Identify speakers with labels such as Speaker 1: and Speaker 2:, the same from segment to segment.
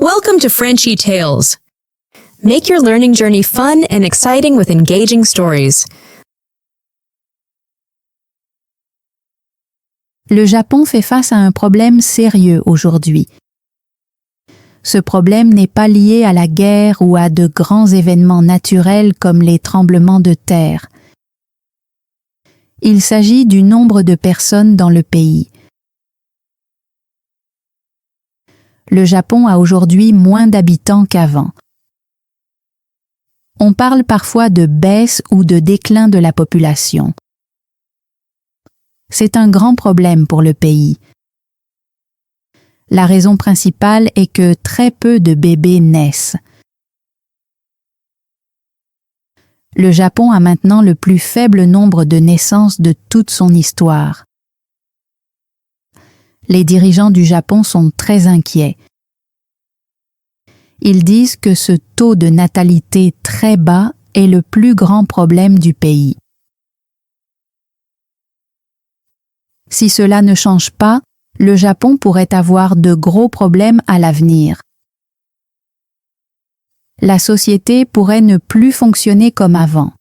Speaker 1: Welcome to Frenchy Tales. Make your learning journey fun and exciting with engaging stories.
Speaker 2: Le Japon fait face à un problème sérieux aujourd'hui. Ce problème n'est pas lié à la guerre ou à de grands événements naturels comme les tremblements de terre. Il s'agit du nombre de personnes dans le pays. Le Japon a aujourd'hui moins d'habitants qu'avant. On parle parfois de baisse ou de déclin de la population. C'est un grand problème pour le pays. La raison principale est que très peu de bébés naissent. Le Japon a maintenant le plus faible nombre de naissances de toute son histoire. Les dirigeants du Japon sont très inquiets. Ils disent que ce taux de natalité très bas est le plus grand problème du pays. Si cela ne change pas, le Japon pourrait avoir de gros problèmes à l'avenir. La société pourrait ne plus fonctionner comme avant.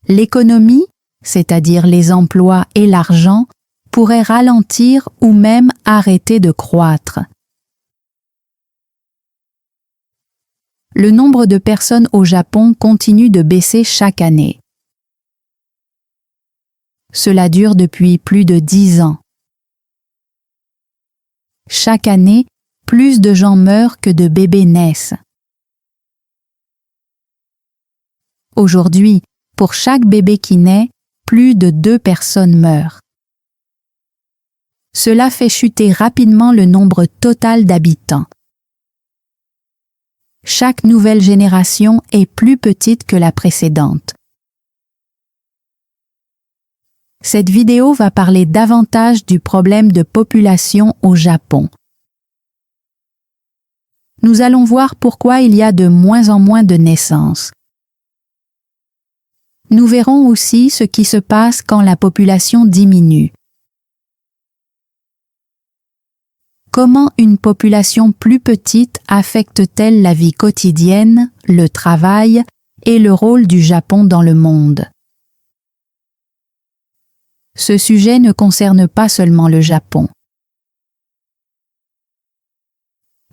Speaker 2: L'économie, c'est-à-dire les emplois et l'argent, pourrait ralentir ou même arrêter de croître. Le nombre de personnes au Japon continue de baisser chaque année. Cela dure depuis plus de 10 ans. Chaque année, plus de gens meurent que de bébés naissent. Aujourd'hui, pour chaque bébé qui naît, plus de 2 personnes meurent. Cela fait chuter rapidement le nombre total d'habitants. Chaque nouvelle génération est plus petite que la précédente. Cette vidéo va parler davantage du problème de population au Japon. Nous allons voir pourquoi il y a de moins en moins de naissances. Nous verrons aussi ce qui se passe quand la population diminue. Comment une population plus petite affecte-t-elle la vie quotidienne, le travail et le rôle du Japon dans le monde? Ce sujet ne concerne pas seulement le Japon.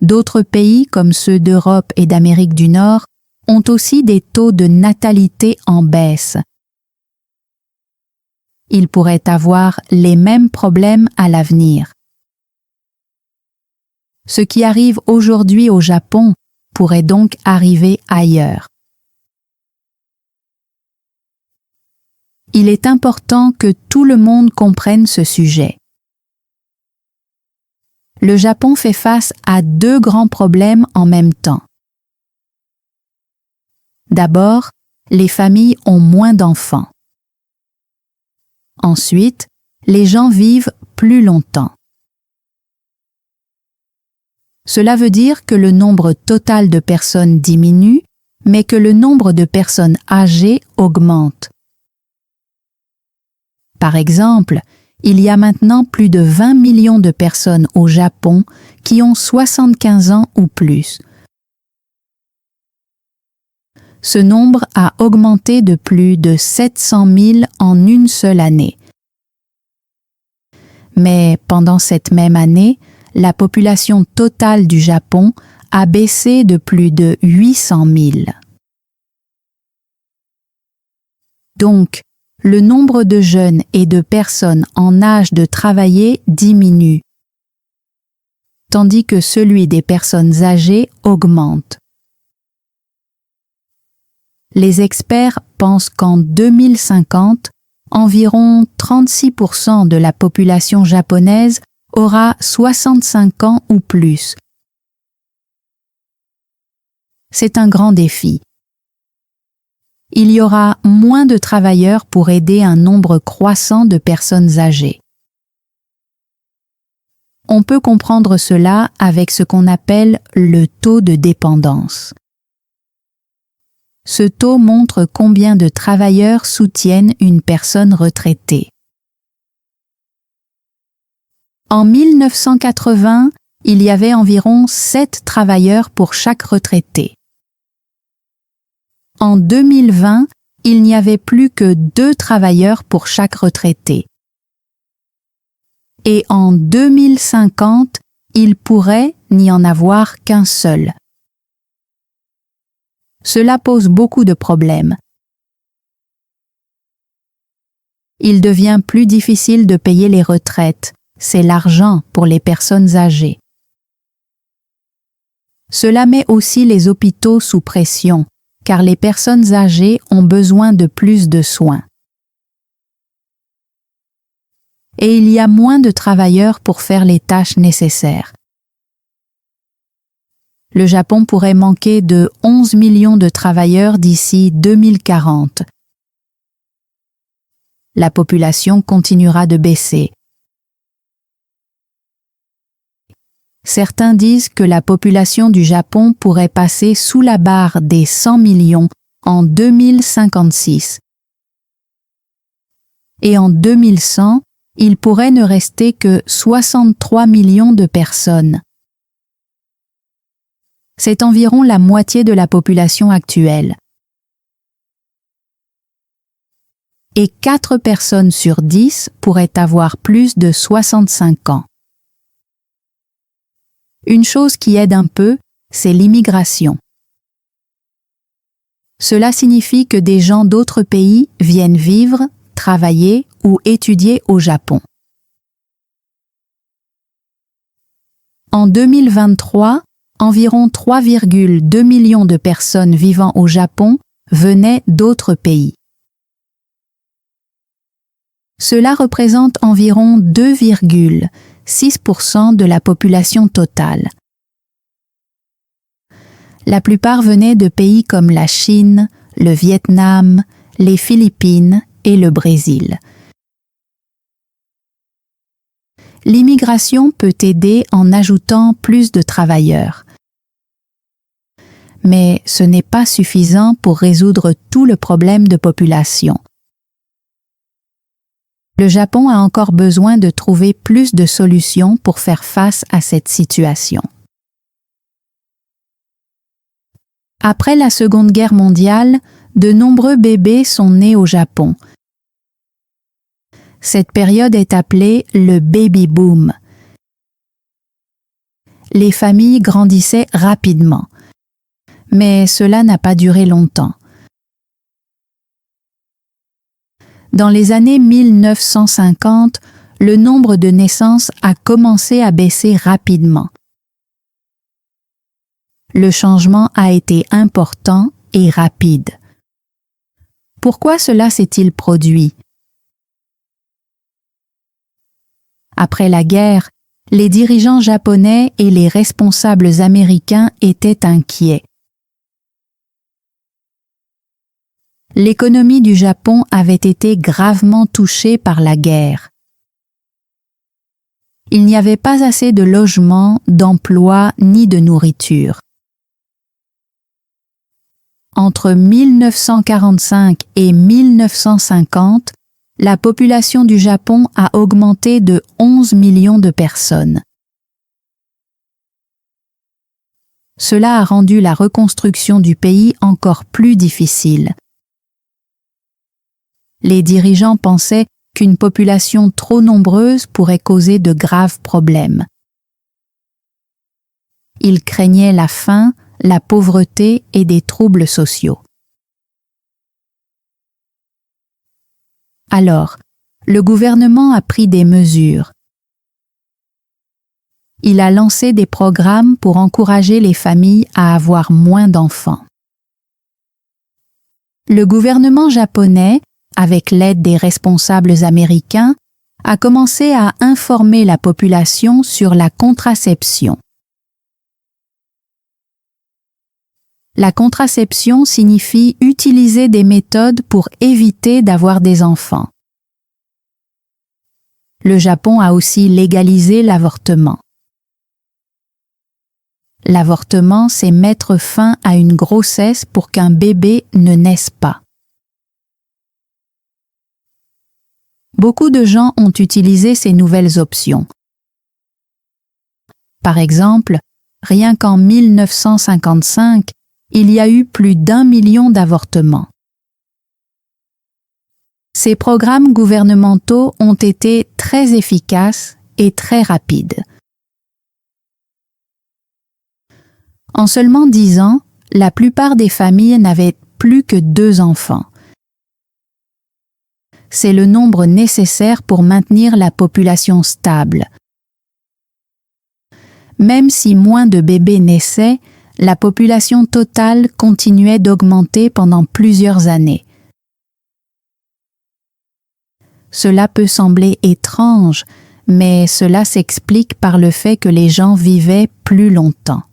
Speaker 2: D'autres pays, comme ceux d'Europe et d'Amérique du Nord, ont aussi des taux de natalité en baisse. Ils pourraient avoir les mêmes problèmes à l'avenir. Ce qui arrive aujourd'hui au Japon pourrait donc arriver ailleurs. Il est important que tout le monde comprenne ce sujet. Le Japon fait face à 2 grands problèmes en même temps. D'abord, les familles ont moins d'enfants. Ensuite, les gens vivent plus longtemps. Cela veut dire que le nombre total de personnes diminue, mais que le nombre de personnes âgées augmente. Par exemple, il y a maintenant plus de 20 millions de personnes au Japon qui ont 75 ans ou plus. Ce nombre a augmenté de plus de 700 000 en une seule année. Mais pendant cette même année, la population totale du Japon a baissé de plus de 800 000. Donc, le nombre de jeunes et de personnes en âge de travailler diminue, tandis que celui des personnes âgées augmente. Les experts pensent qu'en 2050, environ 36% de la population japonaise aura 65 ans ou plus. C'est un grand défi. Il y aura moins de travailleurs pour aider un nombre croissant de personnes âgées. On peut comprendre cela avec ce qu'on appelle le taux de dépendance. Ce taux montre combien de travailleurs soutiennent une personne retraitée. En 1980, il y avait environ 7 travailleurs pour chaque retraité. En 2020, il n'y avait plus que 2 travailleurs pour chaque retraité. Et en 2050, il pourrait n'y en avoir qu'un seul. Cela pose beaucoup de problèmes. Il devient plus difficile de payer les retraites. C'est l'argent pour les personnes âgées. Cela met aussi les hôpitaux sous pression, car les personnes âgées ont besoin de plus de soins. Et il y a moins de travailleurs pour faire les tâches nécessaires. Le Japon pourrait manquer de 11 millions de travailleurs d'ici 2040. La population continuera de baisser. Certains disent que la population du Japon pourrait passer sous la barre des 100 millions en 2056. Et en 2100, il pourrait ne rester que 63 millions de personnes. C'est environ la moitié de la population actuelle. Et 4 personnes sur 10 pourraient avoir plus de 65 ans. Une chose qui aide un peu, c'est l'immigration. Cela signifie que des gens d'autres pays viennent vivre, travailler ou étudier au Japon. En 2023, environ 3,2 millions de personnes vivant au Japon venaient d'autres pays. Cela représente environ 2,6% de la population totale. La plupart venaient de pays comme la Chine, le Vietnam, les Philippines et le Brésil. L'immigration peut aider en ajoutant plus de travailleurs. Mais ce n'est pas suffisant pour résoudre tout le problème de population. Le Japon a encore besoin de trouver plus de solutions pour faire face à cette situation. Après la Seconde Guerre mondiale, de nombreux bébés sont nés au Japon. Cette période est appelée le baby boom. Les familles grandissaient rapidement, mais cela n'a pas duré longtemps. Dans les années 1950, le nombre de naissances a commencé à baisser rapidement. Le changement a été important et rapide. Pourquoi cela s'est-il produit? Après la guerre, les dirigeants japonais et les responsables américains étaient inquiets. L'économie du Japon avait été gravement touchée par la guerre. Il n'y avait pas assez de logements, d'emplois ni de nourriture. Entre 1945 et 1950, la population du Japon a augmenté de 11 millions de personnes. Cela a rendu la reconstruction du pays encore plus difficile. Les dirigeants pensaient qu'une population trop nombreuse pourrait causer de graves problèmes. Ils craignaient la faim, la pauvreté et des troubles sociaux. Alors, le gouvernement a pris des mesures. Il a lancé des programmes pour encourager les familles à avoir moins d'enfants. Le gouvernement japonais, avec l'aide des responsables américains, a commencé à informer la population sur la contraception. La contraception signifie utiliser des méthodes pour éviter d'avoir des enfants. Le Japon a aussi légalisé l'avortement. L'avortement, c'est mettre fin à une grossesse pour qu'un bébé ne naisse pas. Beaucoup de gens ont utilisé ces nouvelles options. Par exemple, rien qu'en 1955, il y a eu plus d'1 million d'avortements. Ces programmes gouvernementaux ont été très efficaces et très rapides. En seulement 10 ans, la plupart des familles n'avaient plus que 2 enfants. C'est le nombre nécessaire pour maintenir la population stable. Même si moins de bébés naissaient, la population totale continuait d'augmenter pendant plusieurs années. Cela peut sembler étrange, mais cela s'explique par le fait que les gens vivaient plus longtemps.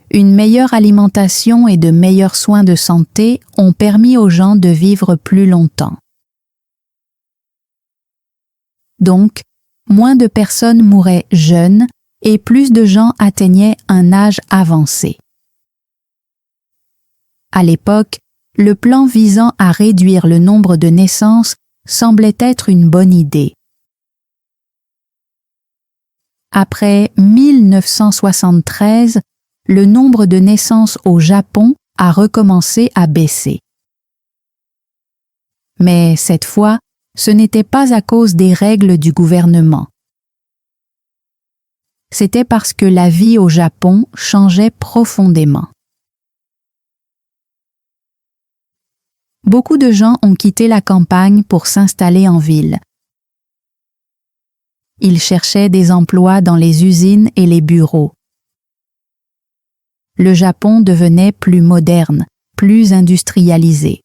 Speaker 2: Une meilleure alimentation et de meilleurs soins de santé ont permis aux gens de vivre plus longtemps. Donc, moins de personnes mouraient jeunes et plus de gens atteignaient un âge avancé. À l'époque, le plan visant à réduire le nombre de naissances semblait être une bonne idée. Après 1973, le nombre de naissances au Japon a recommencé à baisser. Mais cette fois, ce n'était pas à cause des règles du gouvernement. C'était parce que la vie au Japon changeait profondément. Beaucoup de gens ont quitté la campagne pour s'installer en ville. Ils cherchaient des emplois dans les usines et les bureaux. Le Japon devenait plus moderne, plus industrialisé.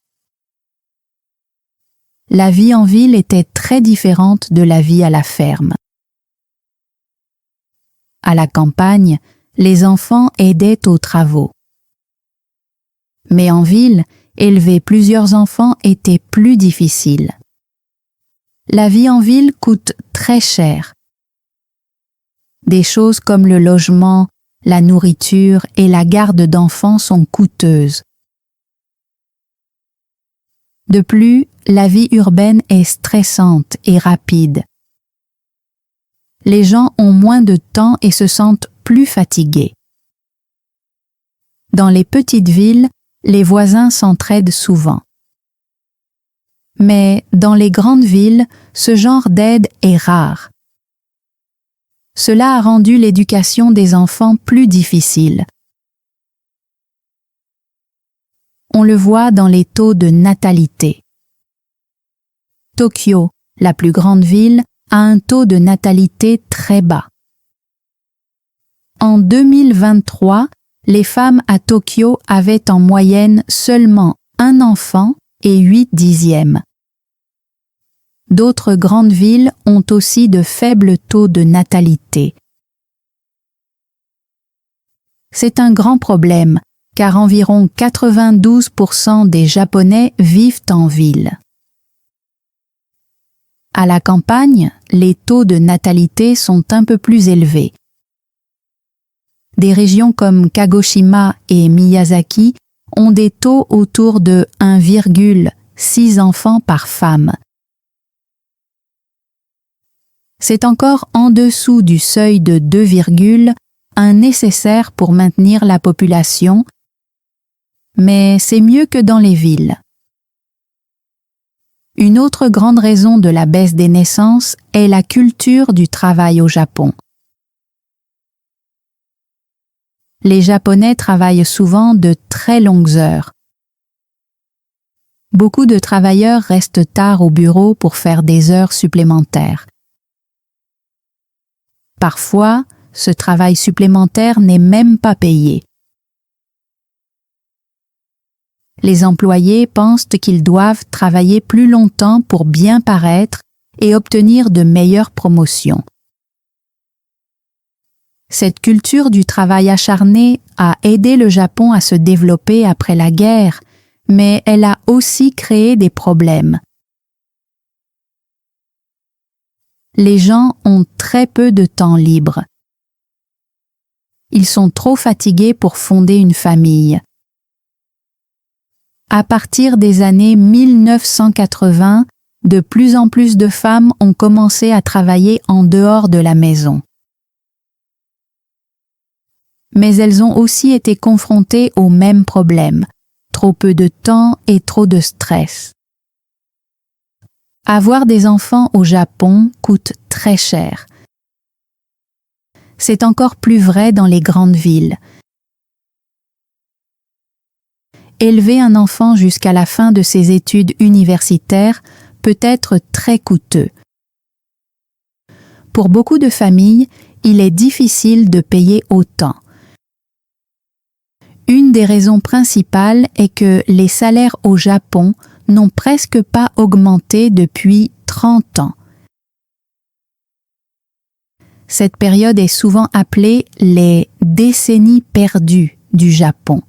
Speaker 2: La vie en ville était très différente de la vie à la ferme. À la campagne, les enfants aidaient aux travaux. Mais en ville, élever plusieurs enfants était plus difficile. La vie en ville coûte très cher. Des choses comme le logement, la nourriture et la garde d'enfants sont coûteuses. De plus, la vie urbaine est stressante et rapide. Les gens ont moins de temps et se sentent plus fatigués. Dans les petites villes, les voisins s'entraident souvent. Mais dans les grandes villes, ce genre d'aide est rare. Cela a rendu l'éducation des enfants plus difficile. On le voit dans les taux de natalité. Tokyo, la plus grande ville, a un taux de natalité très bas. En 2023, les femmes à Tokyo avaient en moyenne seulement 1 enfant et 8 dixièmes. D'autres grandes villes ont aussi de faibles taux de natalité. C'est un grand problème, car environ 92% des Japonais vivent en ville. À la campagne, les taux de natalité sont un peu plus élevés. Des régions comme Kagoshima et Miyazaki ont des taux autour de 1,6 enfants par femme. C'est encore en dessous du seuil de 2, nécessaire pour maintenir la population, mais c'est mieux que dans les villes. Une autre grande raison de la baisse des naissances est la culture du travail au Japon. Les Japonais travaillent souvent de très longues heures. Beaucoup de travailleurs restent tard au bureau pour faire des heures supplémentaires. Parfois, ce travail supplémentaire n'est même pas payé. Les employés pensent qu'ils doivent travailler plus longtemps pour bien paraître et obtenir de meilleures promotions. Cette culture du travail acharné a aidé le Japon à se développer après la guerre, mais elle a aussi créé des problèmes. Les gens ont très peu de temps libre. Ils sont trop fatigués pour fonder une famille. À partir des années 1980, de plus en plus de femmes ont commencé à travailler en dehors de la maison. mais elles ont aussi été confrontées aux mêmes problèmes, trop peu de temps et trop de stress. Avoir des enfants au Japon coûte très cher. C'est encore plus vrai dans les grandes villes. Élever un enfant jusqu'à la fin de ses études universitaires peut être très coûteux. Pour beaucoup de familles, il est difficile de payer autant. Une des raisons principales est que les salaires au Japon n'ont presque pas augmenté depuis 30 ans. Cette période est souvent appelée les décennies perdues du Japon.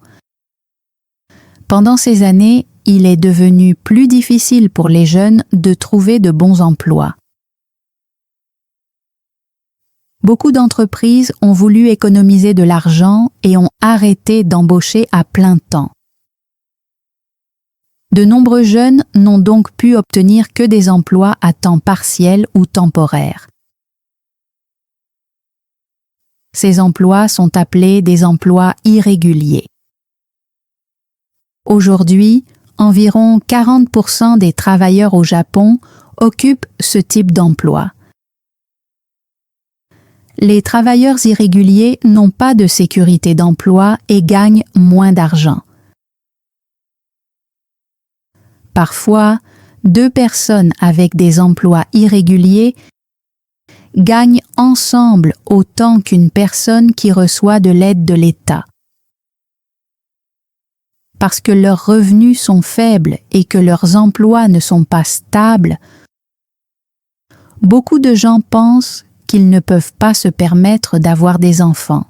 Speaker 2: Pendant ces années, il est devenu plus difficile pour les jeunes de trouver de bons emplois. Beaucoup d'entreprises ont voulu économiser de l'argent et ont arrêté d'embaucher à plein temps. De nombreux jeunes n'ont donc pu obtenir que des emplois à temps partiel ou temporaire. Ces emplois sont appelés des emplois irréguliers. Aujourd'hui, environ 40% des travailleurs au Japon occupent ce type d'emploi. Les travailleurs irréguliers n'ont pas de sécurité d'emploi et gagnent moins d'argent. Parfois, 2 personnes avec des emplois irréguliers gagnent ensemble autant qu'une personne qui reçoit de l'aide de l'État. Parce que leurs revenus sont faibles et que leurs emplois ne sont pas stables, beaucoup de gens pensent qu'ils ne peuvent pas se permettre d'avoir des enfants.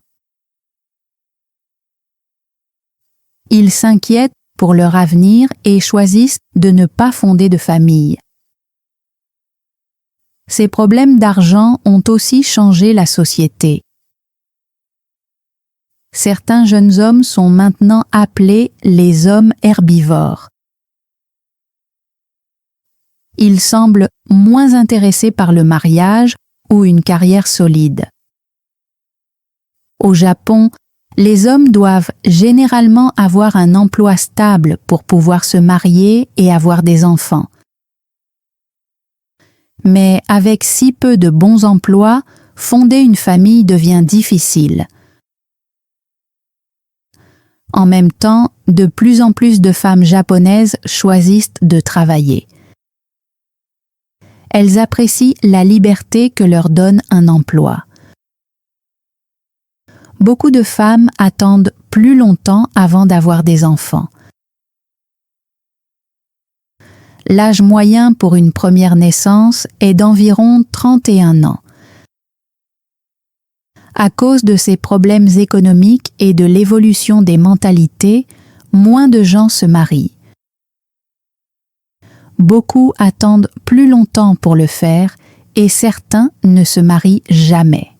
Speaker 2: Ils s'inquiètent pour leur avenir et choisissent de ne pas fonder de famille. Ces problèmes d'argent ont aussi changé la société. Certains jeunes hommes sont maintenant appelés les hommes herbivores. Ils semblent moins intéressés par le mariage ou une carrière solide. Au Japon, les hommes doivent généralement avoir un emploi stable pour pouvoir se marier et avoir des enfants. Mais avec si peu de bons emplois, fonder une famille devient difficile. En même temps, de plus en plus de femmes japonaises choisissent de travailler. Elles apprécient la liberté que leur donne un emploi. Beaucoup de femmes attendent plus longtemps avant d'avoir des enfants. L'âge moyen pour une première naissance est d'environ 31 ans. À cause de ces problèmes économiques et de l'évolution des mentalités, moins de gens se marient. Beaucoup attendent plus longtemps pour le faire et certains ne se marient jamais.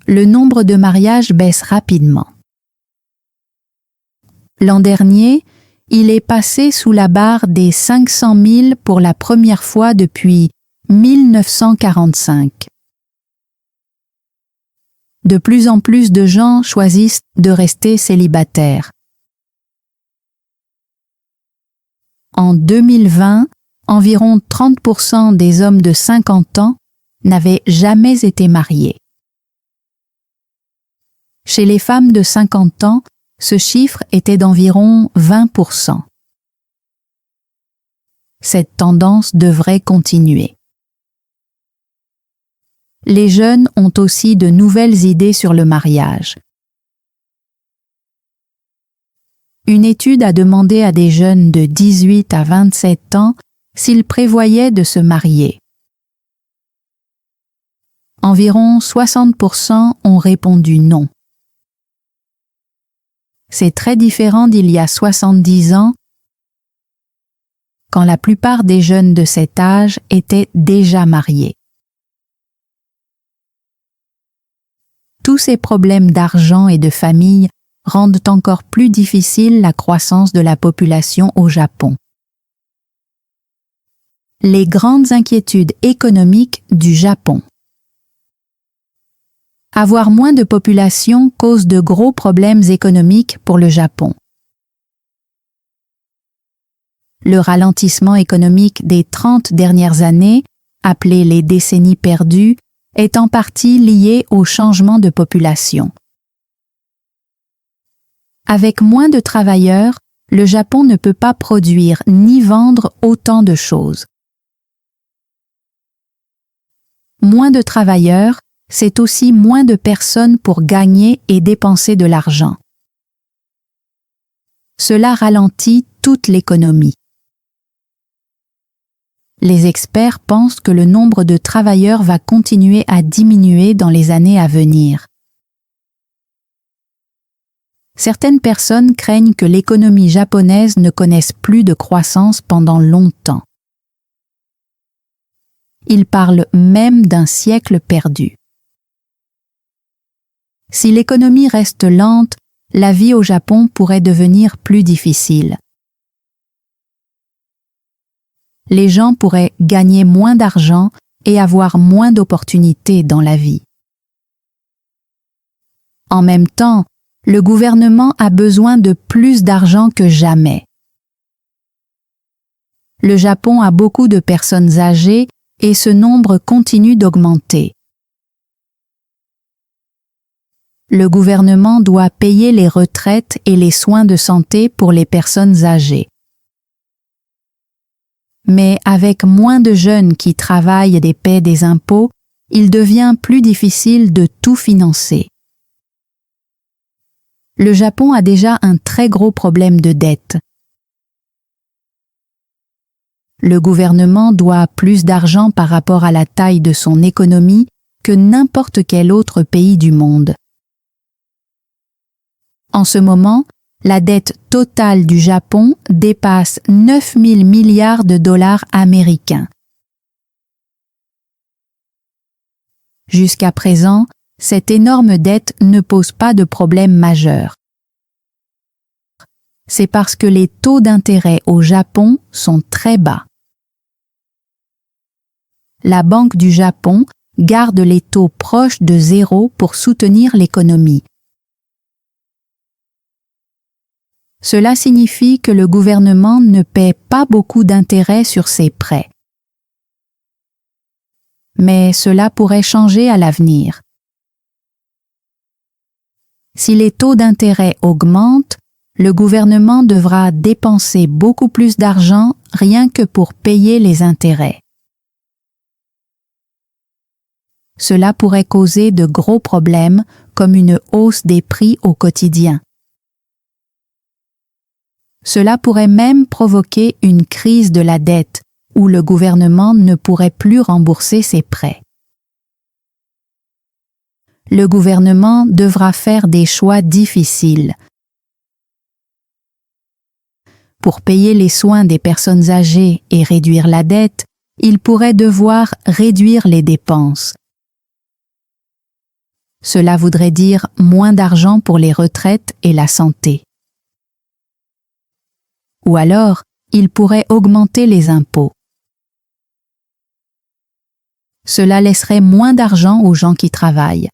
Speaker 2: Le nombre de mariages baisse rapidement. L'an dernier, il est passé sous la barre des 500 000 pour la première fois depuis 1945. De plus en plus de gens choisissent de rester célibataires. En 2020, environ 30% des hommes de 50 ans n'avaient jamais été mariés. Chez les femmes de 50 ans, ce chiffre était d'environ 20%. Cette tendance devrait continuer. Les jeunes ont aussi de nouvelles idées sur le mariage. Une étude a demandé à des jeunes de 18 à 27 ans s'ils prévoyaient de se marier. Environ 60% ont répondu non. C'est très différent d'il y a 70 ans, quand la plupart des jeunes de cet âge étaient déjà mariés. Tous ces problèmes d'argent et de famille rendent encore plus difficile la croissance de la population au Japon. Les grandes inquiétudes économiques du Japon. Avoir moins de population cause de gros problèmes économiques pour le Japon. Le ralentissement économique des 30 dernières années, appelé les décennies perdues, est en partie lié au changement de population. Avec moins de travailleurs, le Japon ne peut pas produire ni vendre autant de choses. Moins de travailleurs, c'est aussi moins de personnes pour gagner et dépenser de l'argent. Cela ralentit toute l'économie. Les experts pensent que le nombre de travailleurs va continuer à diminuer dans les années à venir. Certaines personnes craignent que l'économie japonaise ne connaisse plus de croissance pendant longtemps. Ils parlent même d'un siècle perdu. Si l'économie reste lente, la vie au Japon pourrait devenir plus difficile. Les gens pourraient gagner moins d'argent et avoir moins d'opportunités dans la vie. En même temps, le gouvernement a besoin de plus d'argent que jamais. Le Japon a beaucoup de personnes âgées et ce nombre continue d'augmenter. Le gouvernement doit payer les retraites et les soins de santé pour les personnes âgées. Mais avec moins de jeunes qui travaillent et paient des impôts, il devient plus difficile de tout financer. Le Japon a déjà un très gros problème de dette. Le gouvernement doit plus d'argent par rapport à la taille de son économie que n'importe quel autre pays du monde. En ce moment, la dette totale du Japon dépasse 9 000 milliards de dollars américains. Jusqu'à présent, cette énorme dette ne pose pas de problème majeur. C'est parce que les taux d'intérêt au Japon sont très bas. La Banque du Japon garde les taux proches de zéro pour soutenir l'économie. Cela signifie que le gouvernement ne paie pas beaucoup d'intérêt sur ses prêts. Mais cela pourrait changer à l'avenir. Si les taux d'intérêt augmentent, le gouvernement devra dépenser beaucoup plus d'argent rien que pour payer les intérêts. Cela pourrait causer de gros problèmes comme une hausse des prix au quotidien. Cela pourrait même provoquer une crise de la dette où le gouvernement ne pourrait plus rembourser ses prêts. Le gouvernement devra faire des choix difficiles. Pour payer les soins des personnes âgées et réduire la dette, il pourrait devoir réduire les dépenses. Cela voudrait dire moins d'argent pour les retraites et la santé. Ou alors, il pourrait augmenter les impôts. Cela laisserait moins d'argent aux gens qui travaillent.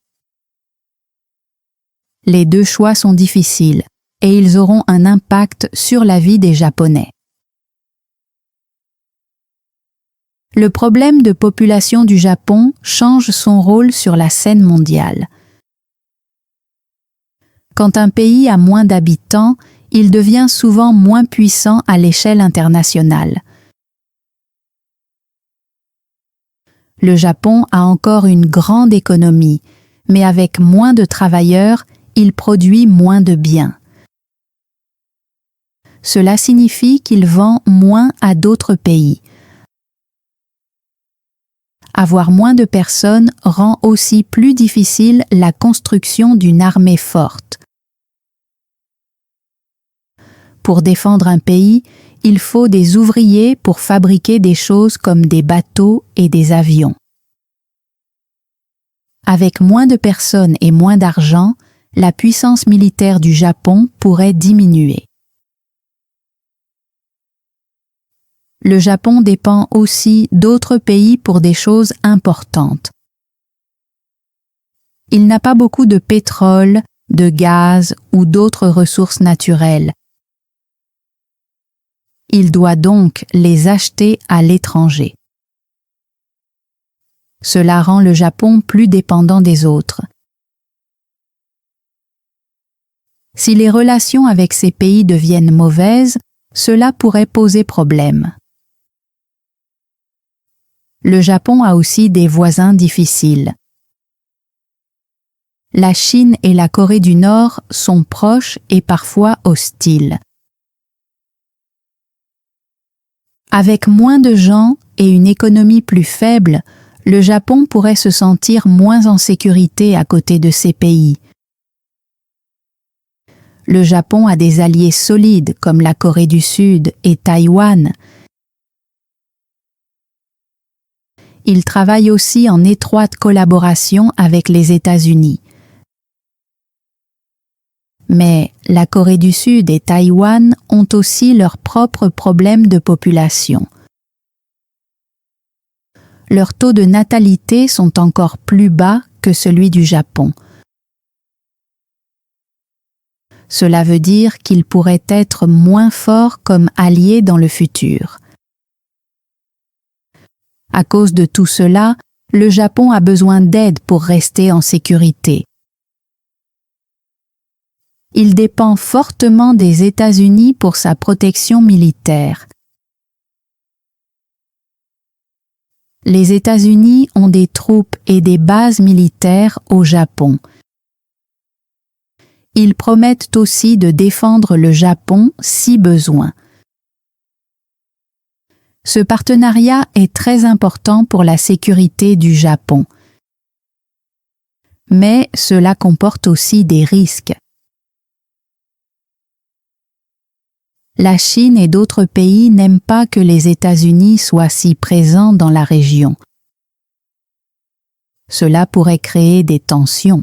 Speaker 2: Les deux choix sont difficiles et ils auront un impact sur la vie des Japonais. Le problème de population du Japon change son rôle sur la scène mondiale. Quand un pays a moins d'habitants, il devient souvent moins puissant à l'échelle internationale. Le Japon a encore une grande économie, mais avec moins de travailleurs, il produit moins de biens. Cela signifie qu'il vend moins à d'autres pays. Avoir moins de personnes rend aussi plus difficile la construction d'une armée forte. Pour défendre un pays, il faut des ouvriers pour fabriquer des choses comme des bateaux et des avions. Avec moins de personnes et moins d'argent, la puissance militaire du Japon pourrait diminuer. Le Japon dépend aussi d'autres pays pour des choses importantes. Il n'a pas beaucoup de pétrole, de gaz ou d'autres ressources naturelles. Il doit donc les acheter à l'étranger. Cela rend le Japon plus dépendant des autres. Si les relations avec ces pays deviennent mauvaises, cela pourrait poser problème. Le Japon a aussi des voisins difficiles. La Chine et la Corée du Nord sont proches et parfois hostiles. Avec moins de gens et une économie plus faible, le Japon pourrait se sentir moins en sécurité à côté de ces pays. Le Japon a des alliés solides comme la Corée du Sud et Taïwan. Il travaille aussi en étroite collaboration avec les États-Unis. Mais la Corée du Sud et Taïwan ont aussi leurs propres problèmes de population. Leurs taux de natalité sont encore plus bas que celui du Japon. Cela veut dire qu'ils pourraient être moins forts comme alliés dans le futur. À cause de tout cela, le Japon a besoin d'aide pour rester en sécurité. Il dépend fortement des États-Unis pour sa protection militaire. Les États-Unis ont des troupes et des bases militaires au Japon. Ils promettent aussi de défendre le Japon si besoin. Ce partenariat est très important pour la sécurité du Japon. Mais cela comporte aussi des risques. La Chine et d'autres pays n'aiment pas que les États-Unis soient si présents dans la région. Cela pourrait créer des tensions.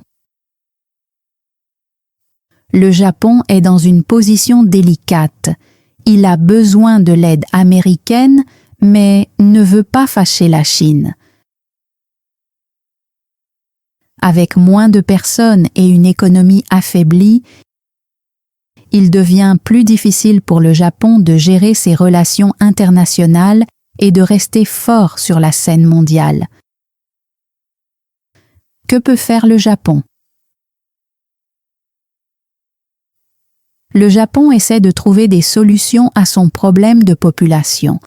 Speaker 2: Le Japon est dans une position délicate. Il a besoin de l'aide américaine, mais ne veut pas fâcher la Chine. Avec moins de personnes et une économie affaiblie, il devient plus difficile pour le Japon de gérer ses relations internationales et de rester fort sur la scène mondiale. Que peut faire le Japon? Le Japon essaie de trouver des solutions à son problème de population.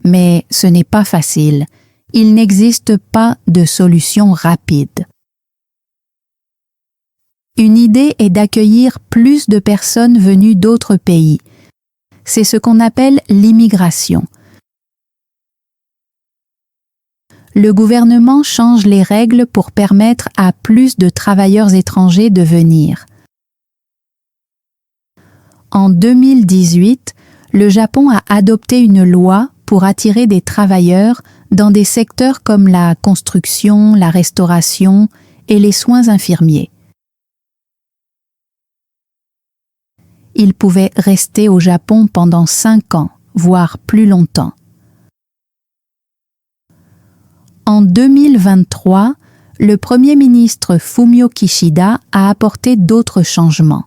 Speaker 2: Mais ce n'est pas facile. Il n'existe pas de solution rapide. Une idée est d'accueillir plus de personnes venues d'autres pays. C'est ce qu'on appelle l'immigration. Le gouvernement change les règles pour permettre à plus de travailleurs étrangers de venir. En 2018, le Japon a adopté une loi pour attirer des travailleurs dans des secteurs comme la construction, la restauration et les soins infirmiers. Ils pouvaient rester au Japon pendant 5 ans, voire plus longtemps. En 2023, le Premier ministre Fumio Kishida a apporté d'autres changements.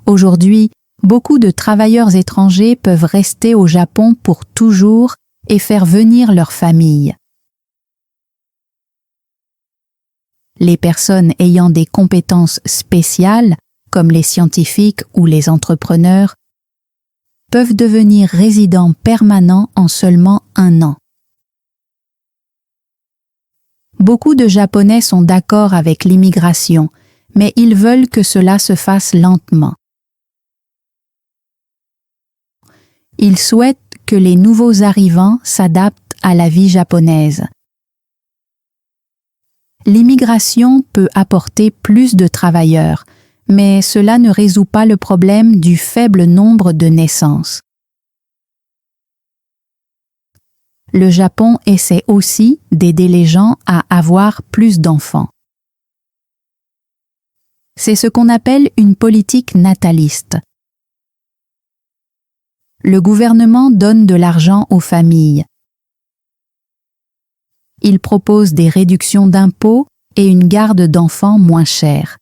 Speaker 2: Aujourd'hui, beaucoup de travailleurs étrangers peuvent rester au Japon pour toujours et faire venir leur famille. Les personnes ayant des compétences spéciales, comme les scientifiques ou les entrepreneurs, peuvent devenir résidents permanents en seulement 1 an. Beaucoup de Japonais sont d'accord avec l'immigration, mais ils veulent que cela se fasse lentement. Ils souhaitent que les nouveaux arrivants s'adaptent à la vie japonaise. L'immigration peut apporter plus de travailleurs, mais cela ne résout pas le problème du faible nombre de naissances. Le Japon essaie aussi d'aider les gens à avoir plus d'enfants. C'est ce qu'on appelle une politique nataliste. Le gouvernement donne de l'argent aux familles. il propose des réductions d'impôts et une garde d'enfants moins chère.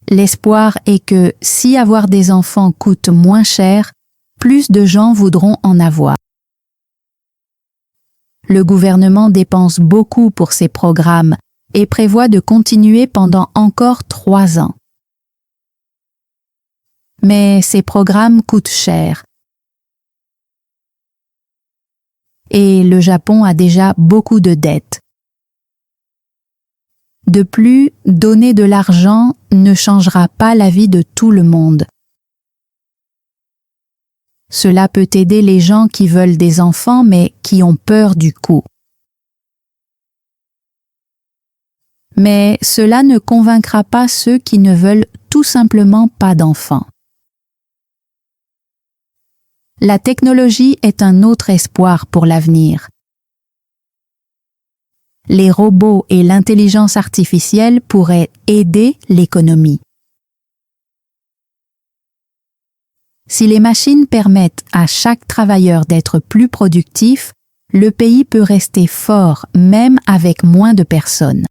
Speaker 2: L'espoir est que si avoir des enfants coûte moins cher, plus de gens voudront en avoir. Le gouvernement dépense beaucoup pour ces programmes et prévoit de continuer pendant encore 3 ans. Mais ces programmes coûtent cher. Et le Japon a déjà beaucoup de dettes. De plus, donner de l'argent ne changera pas la vie de tout le monde. Cela peut aider les gens qui veulent des enfants mais qui ont peur du coût. Mais cela ne convaincra pas ceux qui ne veulent tout simplement pas d'enfants. La technologie est un autre espoir pour l'avenir. Les robots et l'intelligence artificielle pourraient aider l'économie. Si les machines permettent à chaque travailleur d'être plus productif, le pays peut rester fort même avec moins de personnes.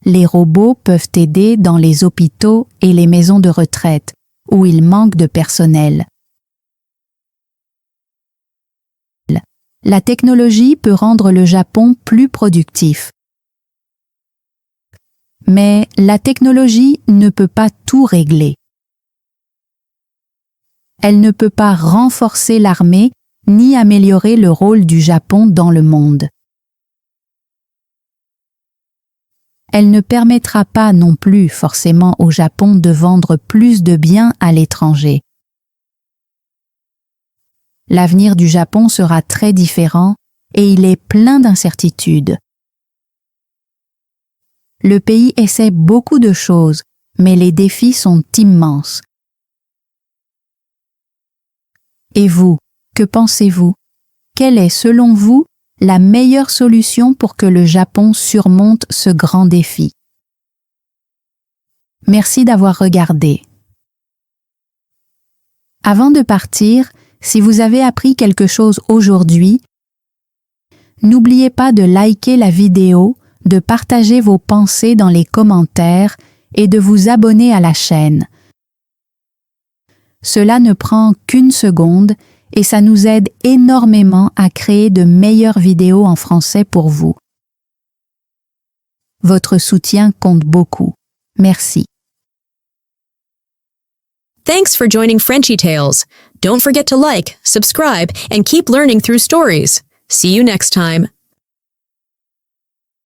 Speaker 2: Les robots peuvent aider dans les hôpitaux et les maisons de retraite, où il manque de personnel. La technologie peut rendre le Japon plus productif. Mais la technologie ne peut pas tout régler. Elle ne peut pas renforcer l'armée ni améliorer le rôle du Japon dans le monde. Elle ne permettra pas non plus forcément au Japon de vendre plus de biens à l'étranger. L'avenir du Japon sera très différent et il est plein d'incertitudes. Le pays essaie beaucoup de choses, mais les défis sont immenses. Et vous, que pensez-vous? Quelle est, selon vous, la meilleure solution pour que le Japon surmonte ce grand défi? Merci d'avoir regardé. Avant de partir, si vous avez appris quelque chose aujourd'hui, n'oubliez pas de liker la vidéo, de partager vos pensées dans les commentaires et de vous abonner à la chaîne. Cela ne prend qu'une seconde et ça nous aide énormément à créer de meilleures vidéos en français pour vous. Votre soutien compte beaucoup. Merci.
Speaker 1: Thanks for joining Frenchy Tales. Don't forget to like, subscribe, and keep learning through stories. See you next time.